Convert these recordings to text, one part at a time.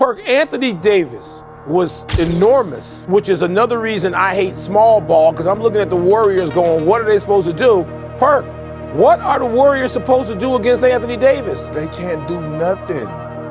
Perk, Anthony Davis was enormous, which is another reason I hate small ball, because I'm looking at the Warriors going, what are they supposed to do? Perk, what are the Warriors supposed to do against Anthony Davis? They can't do nothing.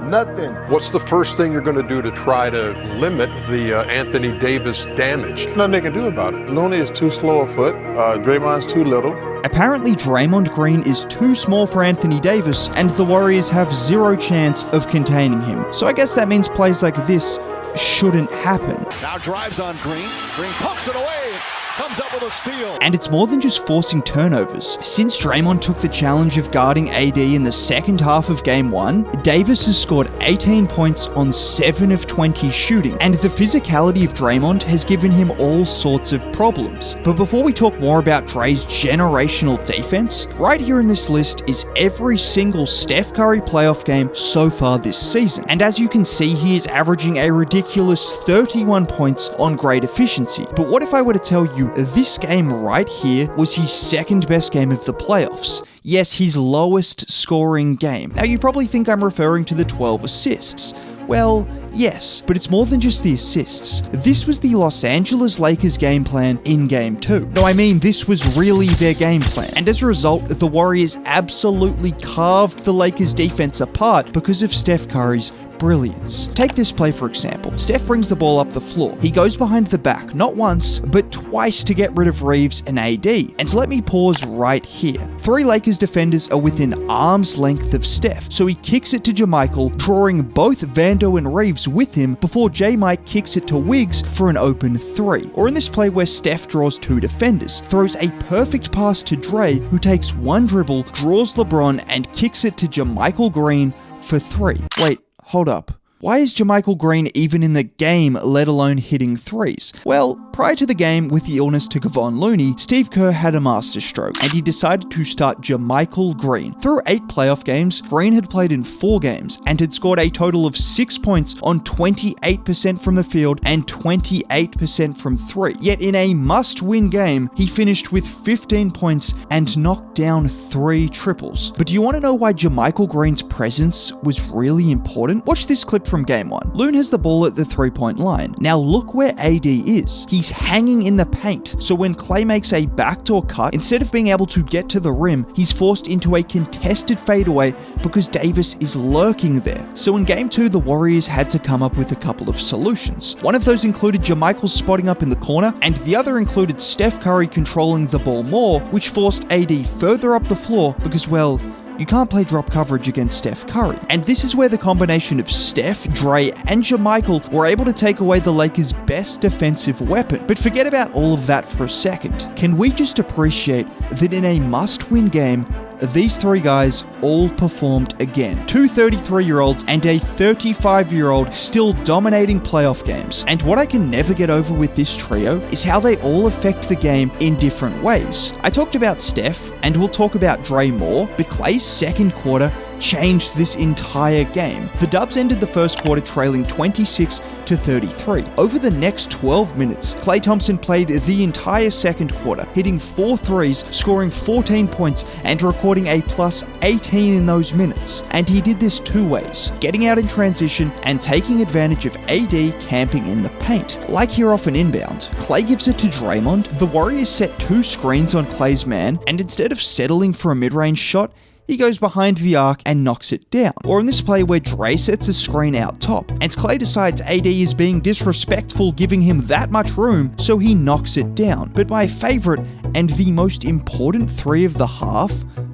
Nothing. What's the first thing you're going to do to try to limit the Anthony Davis damage? Nothing they can do about it. Looney is too slow of foot. Draymond's too little. Apparently, Draymond Green is too small for Anthony Davis, and the Warriors have zero chance of containing him. So I guess that means plays like this shouldn't happen. Now drives on Green. Green pokes it away. Comes up with a steal. And it's more than just forcing turnovers. Since Draymond took the challenge of guarding AD in the second half of Game 1, Davis has scored 18 points on 7 of 20 shooting, and the physicality of Draymond has given him all sorts of problems. But before we talk more about Dre's generational defense, right here in this list is every single Steph Curry playoff game so far this season. And as you can see, he is averaging a ridiculous 31 points on great efficiency. But what if I were to tell you this game right here was his second best game of the playoffs? Yes, his lowest scoring game. Now you probably think I'm referring to the 12 assists. Well, yes, but it's more than just the assists. This was the Los Angeles Lakers game plan in Game 2. No, I mean, this was really their game plan. And as a result, the Warriors absolutely carved the Lakers defense apart because of Steph Curry's brilliance. Take this play for example. Steph brings the ball up the floor. He goes behind the back, not once, but twice to get rid of Reeves and AD. And so let me pause right here. 3 Lakers defenders are within arm's length of Steph, so he kicks it to JaMychal, drawing both Vando and Reeves with him before J-Mike kicks it to Wiggs for an open 3. Or in this play where Steph draws 2 defenders, throws a perfect pass to Dre, who takes one dribble, draws LeBron, and kicks it to JaMychal Green for 3. Wait, hold up. Why is JaMychal Green even in the game, let alone hitting threes? Well, prior to the game with the illness to Kevon Looney, Steve Kerr had a masterstroke, and he decided to start JaMychal Green. Through 8 playoff games, Green had played in 4 games, and had scored a total of 6 points on 28% from the field and 28% from 3. Yet in a must-win game, he finished with 15 points and knocked down 3 triples. But do you want to know why JaMychal Green's presence was really important? Watch this clip from Game 1. Loon has the ball at the 3-point line. Now look where AD is. He's hanging in the paint, so when Klay makes a backdoor cut, instead of being able to get to the rim, he's forced into a contested fadeaway because Davis is lurking there. So in Game 2, the Warriors had to come up with a couple of solutions. One of those included JaMychal spotting up in the corner, and the other included Steph Curry controlling the ball more, which forced AD further up the floor because, well, you can't play drop coverage against Steph Curry. And this is where the combination of Steph, Dre, and JaMychal were able to take away the Lakers' best defensive weapon. But forget about all of that for a second. Can we just appreciate that in a must-win game, these 3 guys all performed again. 2 33-year-olds and a 35-year-old still dominating playoff games. And what I can never get over with this trio is how they all affect the game in different ways. I talked about Steph, and we'll talk about Dre more, but Klay's second quarter changed this entire game. The Dubs ended the first quarter trailing 26-33. Over the next 12 minutes, Klay Thompson played the entire second quarter, hitting 4 threes, scoring 14 points, and recording a plus 18 in those minutes. And he did this 2 ways, getting out in transition and taking advantage of AD camping in the paint. Like here off an inbound, Klay gives it to Draymond. The Warriors set 2 screens on Klay's man, and instead of settling for a mid-range shot, he goes behind the arc and knocks it down. Or in this play where Dre sets a screen out top, and Klay decides AD is being disrespectful giving him that much room, so he knocks it down. But my favorite and the most important 3 of the half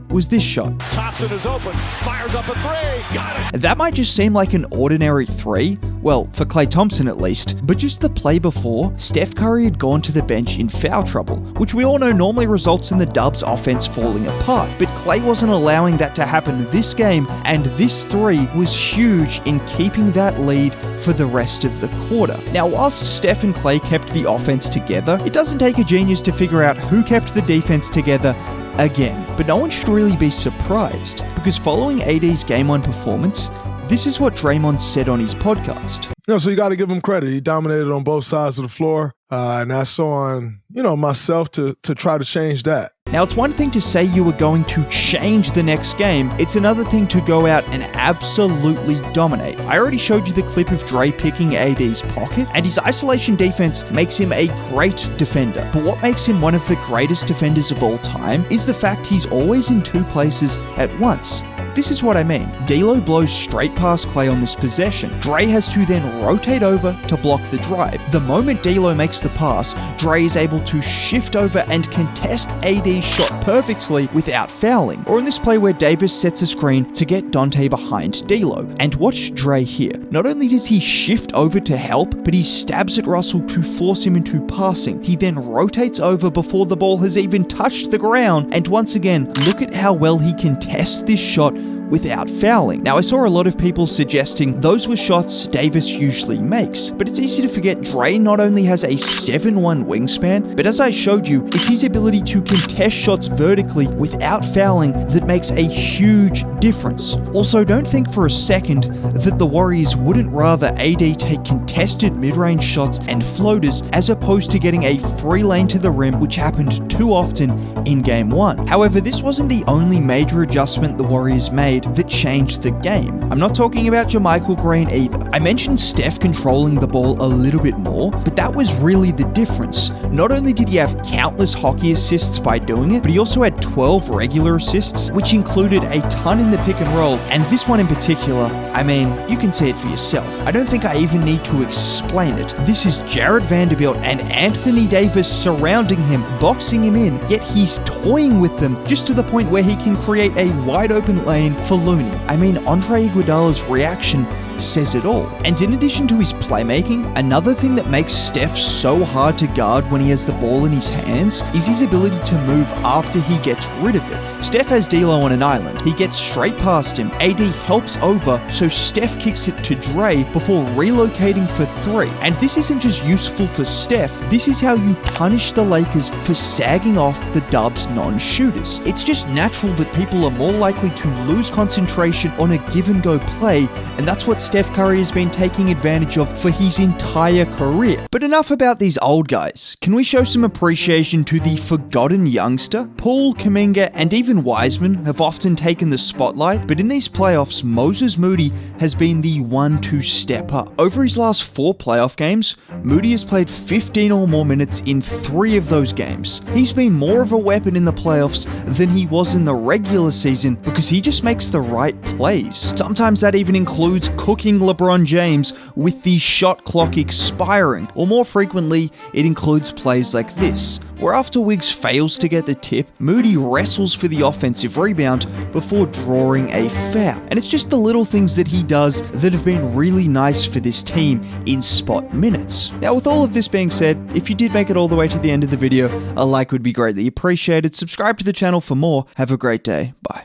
was this shot. Thompson is open, fires up a 3, got it! That might just seem like an ordinary 3, well, for Klay Thompson at least, but just the play before, Steph Curry had gone to the bench in foul trouble, which we all know normally results in the Dubs offense falling apart, but Klay wasn't allowing that to happen this game, and this 3 was huge in keeping that lead for the rest of the quarter. Now, whilst Steph and Klay kept the offense together, it doesn't take a genius to figure out who kept the defense together again. But no one should really be surprised, because following AD's Game 1 performance, this is what Draymond said on his podcast. So you got to give him credit. He dominated on both sides of the floor, and that's on, myself to try to change that. Now, it's one thing to say you were going to change the next game, it's another thing to go out and absolutely dominate. I already showed you the clip of Dre picking AD's pocket, and his isolation defense makes him a great defender. But what makes him one of the greatest defenders of all time is the fact he's always in two places at once. This is what I mean. D'Lo blows straight past Klay on this possession. Dre has to then rotate over to block the drive. The moment D'Lo makes the pass, Dre is able to shift over and contest AD's shot perfectly without fouling. Or in this play where Davis sets a screen to get Dante behind D'Lo. And watch Dre here. Not only does he shift over to help, but he stabs at Russell to force him into passing. He then rotates over before the ball has even touched the ground. And once again, look at how well he contests this shot without fouling. Now, I saw a lot of people suggesting those were shots Davis usually makes, but it's easy to forget Dre not only has a 7'1" wingspan, but as I showed you, it's his ability to contest shots vertically without fouling that makes a huge difference. Also, don't think for a second that the Warriors wouldn't rather AD take contested mid-range shots and floaters as opposed to getting a free lane to the rim, which happened too often in Game 1. However, this wasn't the only major adjustment the Warriors made that changed the game. I'm not talking about Jermichael Green either. I mentioned Steph controlling the ball a little bit more, but that was really the difference. Not only did he have countless hockey assists by doing it, but he also had 12 regular assists, which included a ton in the pick and roll, and this one in particular, I mean, you can see it for yourself. I don't think I even need to explain it. This is Jared Vanderbilt and Anthony Davis surrounding him, boxing him in, yet he's toying with them just to the point where he can create a wide open lane for Looney. I mean, Andre Iguodala's reaction says it all. And in addition to his playmaking, another thing that makes Steph so hard to guard when he has the ball in his hands is his ability to move after he gets rid of it. Steph has D'Lo on an island. He gets straight past him. AD helps over, so Steph kicks it to Dre before relocating for three. And this isn't just useful for Steph, this is how you punish the Lakers for sagging off the Dubs non-shooters. It's just natural that people are more likely to lose concentration on a give-and-go play, and that's what Steph Curry has been taking advantage of for his entire career. But enough about these old guys. Can we show some appreciation to the forgotten youngster? Paul, Kuminga, and even Wiseman have often taken the spotlight, but in these playoffs, Moses Moody has been the one to step up. Over his last 4 playoff games, Moody has played 15 or more minutes in 3 of those games. He's been more of a weapon in the playoffs than he was in the regular season because he just makes the right plays. Sometimes that even includes cooking LeBron James with the shot clock expiring, or more frequently, it includes plays like this, where after Wiggs fails to get the tip, Moody wrestles for the offensive rebound before drawing a foul. And it's just the little things that he does that have been really nice for this team in spot minutes. Now, with all of this being said, if you did make it all the way to the end of the video, a like would be greatly appreciated. Subscribe to the channel for more. Have a great day. Bye.